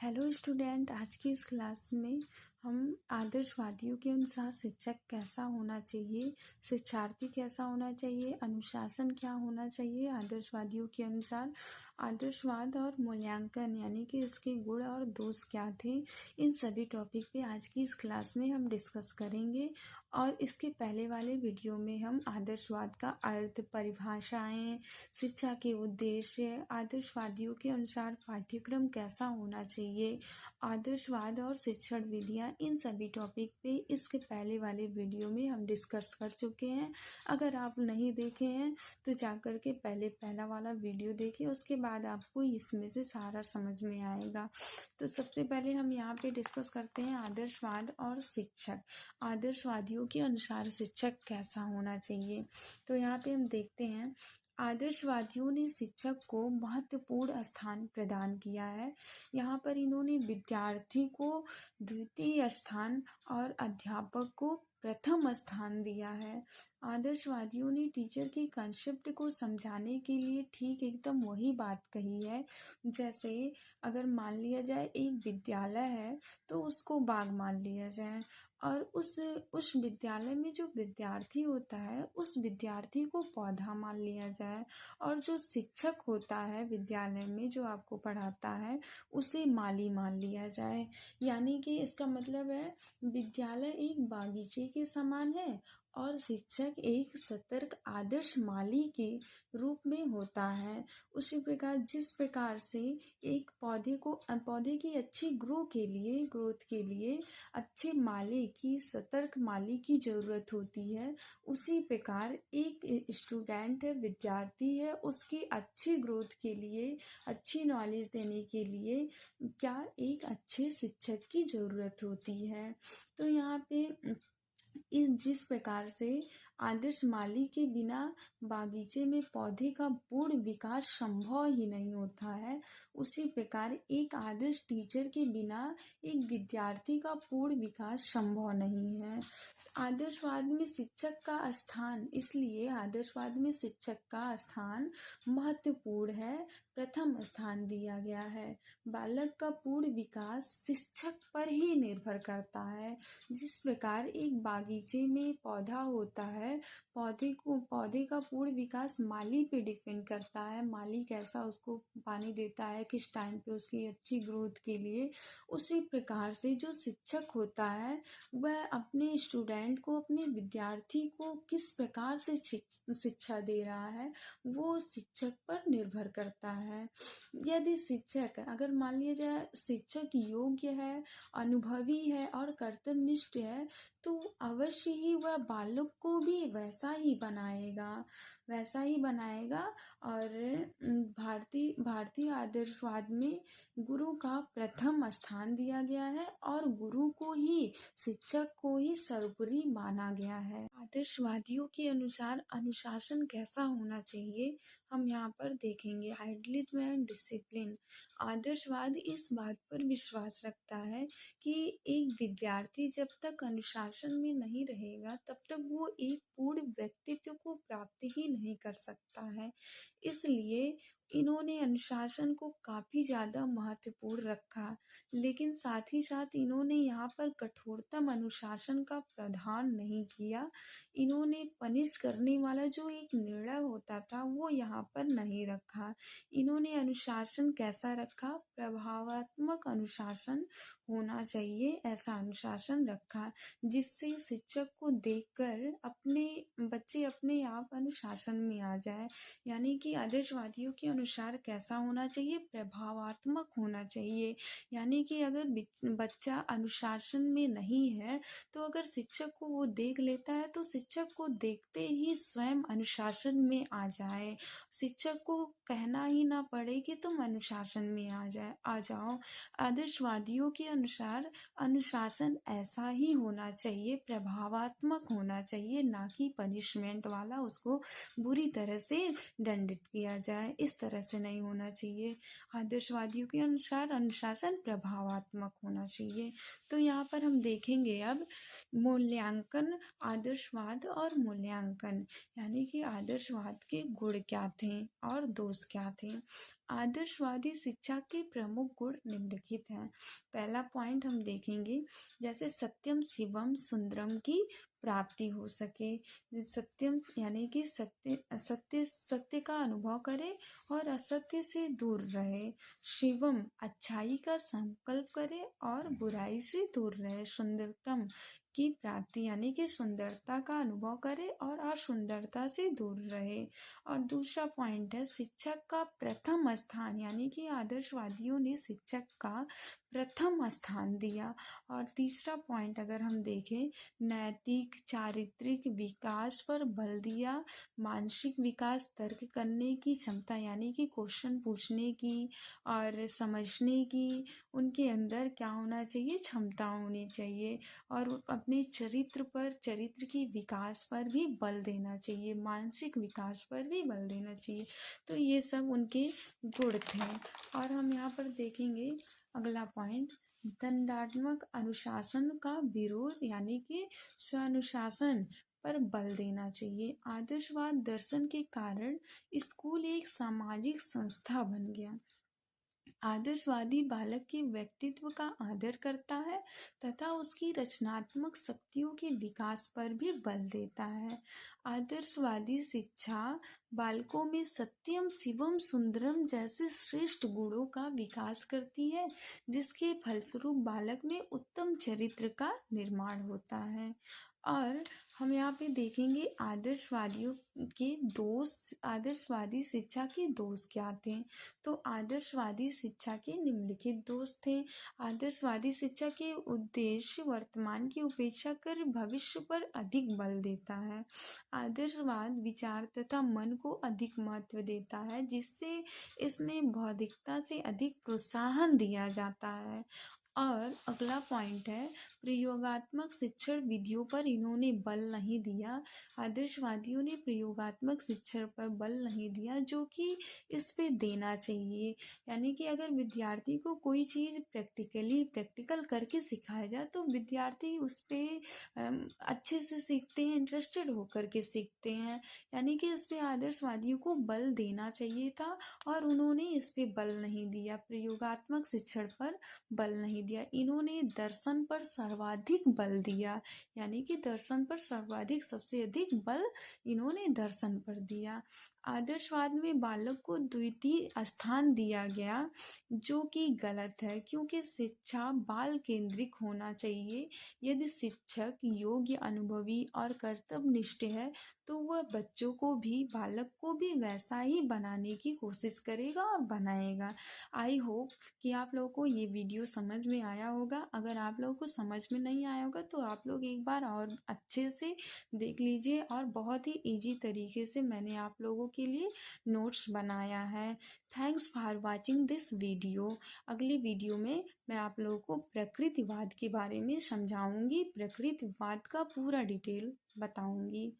Hello student, आज की इस क्लास में हम आदर्शवादियों के अनुसार शिक्षक कैसा होना चाहिए, शिक्षार्थी कैसा होना चाहिए, अनुशासन क्या होना चाहिए आदर्शवादियों के अनुसार, आदर्शवाद और मूल्यांकन यानी कि इसके गुण और दोष क्या थे, इन सभी टॉपिक पे आज की इस क्लास में हम डिस्कस करेंगे। और इसके पहले वाले वीडियो में हम आदर्शवाद का अर्थ, परिभाषाएं, शिक्षा के उद्देश्य, आदर्शवादियों के अनुसार पाठ्यक्रम कैसा होना चाहिए, आदर्शवाद और शिक्षण विधियां, इन सभी टॉपिक पे इसके पहले वाले वीडियो में हम डिस्कस कर चुके हैं। अगर आप नहीं देखे हैं तो जाकर के पहले पहला वाला वीडियो देखिए, उसके बाद आपको इसमें से सारा समझ में आएगा। तो सबसे पहले हम यहाँ पे डिस्कस करते हैं आदर्शवाद और शिक्षक। आदर्शवादियों के अनुसार शिक्षक कैसा होना चाहिए, तो यहाँ पे हम देखते हैं आदर्शवादियों ने शिक्षक को महत्वपूर्ण स्थान प्रदान किया है। यहाँ पर इन्होंने विद्यार्थी को द्वितीय स्थान और अध्यापक को प्रथम स्थान दिया है। आदर्शवादियों ने टीचर के कंसेप्ट को समझाने के लिए ठीक एकदम वही बात कही है। जैसे अगर मान लिया जाए एक विद्यालय है तो उसको बाग मान लिया जाए, और उस विद्यालय में जो विद्यार्थी होता है उस विद्यार्थी को पौधा मान लिया जाए, और जो शिक्षक होता है विद्यालय में जो आपको पढ़ाता है उसे माली मान लिया जाए। यानी कि इसका मतलब है विद्यालय एक बागीचे के समान है और शिक्षक एक सतर्क आदर्श माली के रूप में होता है। उसी प्रकार जिस प्रकार से एक पौधे की अच्छी ग्रोथ के लिए अच्छे माली की, सतर्क माली की ज़रूरत होती है, उसी प्रकार एक स्टूडेंट है, विद्यार्थी है, उसकी अच्छी ग्रोथ के लिए, अच्छी नॉलेज देने के लिए क्या एक अच्छे शिक्षक की ज़रूरत होती है। तो यहाँ पे जिस प्रकार से आदर्श माली के बिना बागीचे में पौधे का पूर्ण विकास संभव ही नहीं होता है, उसी प्रकार एक आदर्श टीचर के बिना एक विद्यार्थी का पूर्ण विकास संभव नहीं है। आदर्शवाद में शिक्षक का स्थान, इसलिए आदर्शवाद में शिक्षक का स्थान महत्वपूर्ण है, प्रथम स्थान दिया गया है। बालक का पूर्ण विकास शिक्षक पर ही निर्भर करता है। जिस प्रकार एक बागीचे में पौधा होता है, पौधे का पूर्ण विकास माली पे डिपेंड करता है, माली कैसा उसको पानी देता है, किस टाइम पे उसकी अच्छी ग्रोथ के लिए। उसी प्रकार से जो शिक्षक होता है वह अपने स्टूडेंट को, अपने विद्यार्थी को किस प्रकार से शिक्षा दे रहा है वो शिक्षक पर निर्भर करता है। यदि शिक्षक, अगर मान लिया जाए शिक्षक योग्य है, अनुभवी है और कर्तव्यनिष्ठ है, तो अवश्य ही वह बालक को भी वैसा ही बनाएगा। और भारतीय आदर्शवाद में गुरु का प्रथम स्थान दिया गया है और गुरु को ही, शिक्षक को ही सर्वोपरि माना गया है। आदर्शवादियों के अनुसार अनुशासन कैसा होना चाहिए हम यहाँ पर देखेंगे। Idealism and discipline. आदर्शवाद इस बात पर विश्वास रखता है कि एक विद्यार्थी जब तक अनुशासन में नहीं रहेगा तब तक वो एक पूर्ण व्यक्तित्व को प्राप्त ही नहीं कर सकता है। इसलिए इन्होंने अनुशासन को काफ़ी ज़्यादा महत्वपूर्ण रखा, लेकिन साथ ही साथ इन्होंने यहाँ पर कठोरतम अनुशासन का प्रावधान नहीं किया। इन्होंने पनिश करने वाला जो एक निर्णय होता था वो यहाँ पर नहीं रखा। इन्होंने अनुशासन कैसा रखा, प्रभावात्मक अनुशासन होना चाहिए, ऐसा अनुशासन रखा जिससे शिक्षक को देखकर अपने बच्चे अपने आप अनुशासन में आ जाए। यानी कि आदर्शवादियों के अनुसार कैसा होना चाहिए, प्रभावात्मक होना चाहिए। यानी कि अगर बच्चा अनुशासन में नहीं है तो अगर शिक्षक को वो देख लेता है तो शिक्षक को देखते ही स्वयं अनुशासन में आ जाए, शिक्षक को कहना ही ना पड़े कि तुम अनुशासन में आ जाओ। आदर्शवादियों के अनुसार अनुशासन ऐसा ही होना चाहिए, प्रभावात्मक होना चाहिए, ना कि पनिशमेंट वाला, उसको बुरी तरह से दंडित किया जाए, इस तरह से नहीं होना चाहिए। आदर्शवादियों के अनुसार अनुशासन प्रभावात्मक होना चाहिए। तो यहाँ पर हम देखेंगे अब मूल्यांकन, आदर्शवाद और मूल्यांकन, यानी कि आदर्शवाद के गुण क्या थे और दोष क्या थे। आदर्शवादी शिक्षा के प्रमुख गुण निम्नलिखित हैं। पहला पॉइंट हम देखेंगे, जैसे सत्यम शिवम सुंदरम की प्राप्ति हो सके। सत्यम यानी कि सत्य का अनुभव करे और असत्य से दूर रहे। शिवम अच्छाई का संकल्प करे और बुराई से दूर रहे। सुंदरतम की प्राप्ति यानी कि सुंदरता का अनुभव करे और असुंदरता से दूर रहे। और दूसरा पॉइंट है शिक्षक का प्रथम स्थान, यानी कि आदर्शवादियों ने शिक्षक का प्रथम स्थान दिया। और तीसरा पॉइंट अगर हम देखें, नैतिक चारित्रिक विकास पर बल दिया। मानसिक विकास, तर्क करने की क्षमता यानी कि क्वेश्चन पूछने की और समझने की उनके अंदर क्या होना चाहिए, क्षमता होनी चाहिए। और अपने चरित्र की विकास पर भी बल देना चाहिए, मानसिक विकास पर भी बल देना चाहिए। तो ये सब उनके गुण थे। और हम यहाँ पर देखेंगे अगला पॉइंट, दंडात्मक अनुशासन का विरोध यानी कि स्वानुशासन पर बल देना चाहिए। आदर्शवाद दर्शन के कारण स्कूल एक सामाजिक संस्था बन गया। आदर्शवादी बालक के व्यक्तित्व का आदर करता है तथा उसकी रचनात्मक शक्तियों के विकास पर भी बल देता है। आदर्शवादी शिक्षा बालकों में सत्यम शिवम सुंदरम जैसे श्रेष्ठ गुणों का विकास करती है, जिसके फलस्वरूप बालक में उत्तम चरित्र का निर्माण होता है। और हम यहाँ पे देखेंगे आदर्शवादी शिक्षा के दोष क्या थे। तो आदर्शवादी शिक्षा के निम्नलिखित दोष थे। आदर्शवादी शिक्षा के उद्देश्य वर्तमान की उपेक्षा कर भविष्य पर अधिक बल देता है। आदर्शवाद विचार तथा मन को अधिक महत्व देता है, जिससे इसमें बौद्धिकता से अधिक प्रोत्साहन दिया जाता है। और अगला पॉइंट है, प्रयोगात्मक शिक्षण विधियों पर इन्होंने बल नहीं दिया। आदर्शवादियों ने प्रयोगात्मक शिक्षण पर बल नहीं दिया, जो कि इस पे देना चाहिए। यानी कि अगर विद्यार्थी को कोई चीज़ प्रैक्टिकल करके सिखाया जाए तो विद्यार्थी उस पर अच्छे से सीखते हैं, इंटरेस्टेड होकर के सीखते हैं। यानी कि इस पे आदर्शवादियों को बल देना चाहिए था और उन्होंने इस पे बल नहीं दिया, प्रयोगात्मक शिक्षण पर बल नहीं दिया। इन्होंने दर्शन पर सर्वाधिक बल दिया, यानी कि दर्शन पर सबसे अधिक बल इन्होंने दर्शन पर दिया। आदर्शवाद में बालक को द्वितीय स्थान दिया गया, जो कि गलत है, क्योंकि शिक्षा बाल केंद्रित होना चाहिए। यदि शिक्षक योग्य, अनुभवी और कर्तव्यनिष्ठ है तो वह बच्चों को भी, बालक को भी वैसा ही बनाने की कोशिश करेगा और बनाएगा। आई होप कि आप लोगों को ये वीडियो समझ में आया होगा। अगर आप लोगों को समझ में नहीं आया होगा तो आप लोग एक बार और अच्छे से देख लीजिए। और बहुत ही इजी तरीके से मैंने आप लोगों के लिए नोट्स बनाया है। Thanks for watching this video. अगली वीडियो में मैं आप लोगों को प्रकृतिवाद के बारे में समझाऊंगी, प्रकृतिवाद का पूरा डिटेल बताऊंगी।